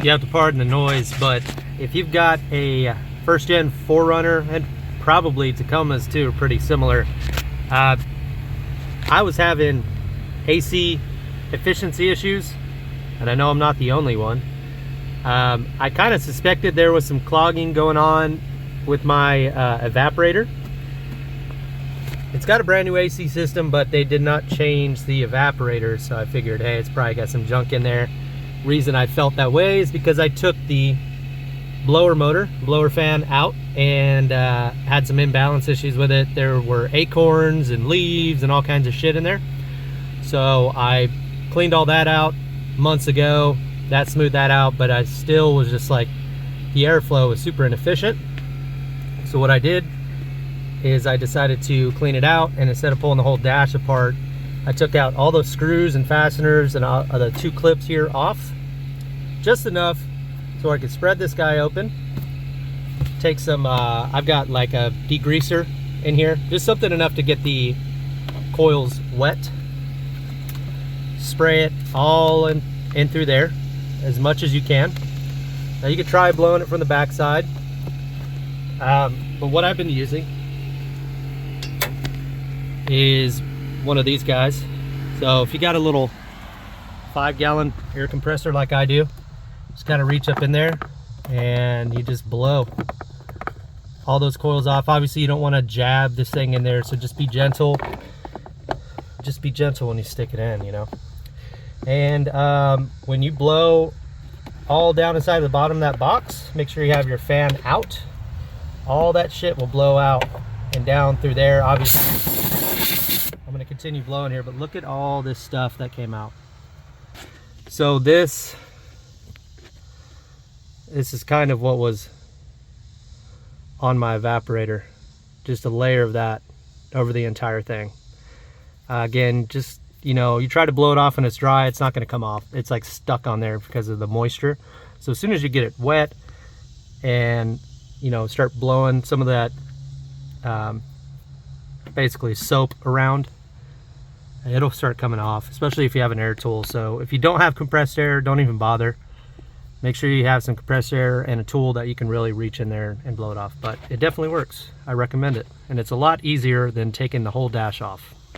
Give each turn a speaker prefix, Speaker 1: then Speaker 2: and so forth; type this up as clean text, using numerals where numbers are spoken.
Speaker 1: you have to pardon the noise, but if you've got a first gen 4Runner, and probably Tacomas too, are pretty similar. I was having AC efficiency issues, and I know I'm not the only one. I kind of suspected there was some clogging going on with my evaporator. It's got a brand new AC system, but they did not change the evaporator, so I figured, hey, it's probably got some junk in there. Reason I felt that way is because I took the blower fan out and had some imbalance issues with it. There were acorns and leaves and all kinds of shit in there. So I cleaned all that out months ago. That smoothed that out, but I still was just like, the airflow was super inefficient. So what I did is I decided to clean it out, and instead of pulling the whole dash apart, I took out all those screws and fasteners and the two clips here off, just enough so I could spread this guy open. Take some, I've got like a degreaser in here, just something enough to get the coils wet. Spray it all in through there as much as you can. Now you could try blowing it from the back side, but what I've been using is one of these guys. So if you got a little 5-gallon air compressor like I do, just kind of reach up in there and you just blow all those coils off. Obviously you don't want to jab this thing in there, so just be gentle. Just be gentle when you stick it in, you know. And when you blow all down inside the bottom of that box, make sure you have your fan out. All that shit will blow out and down through there. Obviously I'm going to continue blowing here, but look at all this stuff that came out. So this is kind of what was on my evaporator, just a layer of that over the entire thing. Again, just, you know, you try to blow it off and it's dry, it's not going to come off. It's like stuck on there because of the moisture. So as soon as you get it wet and, you know, start blowing some of that basically soap around, it'll start coming off, especially if you have an air tool. So if you don't have compressed air, don't even bother. Make sure you have some compressed air and a tool that you can really reach in there and blow it off. But it definitely works. I recommend it. And it's a lot easier than taking the whole dash off.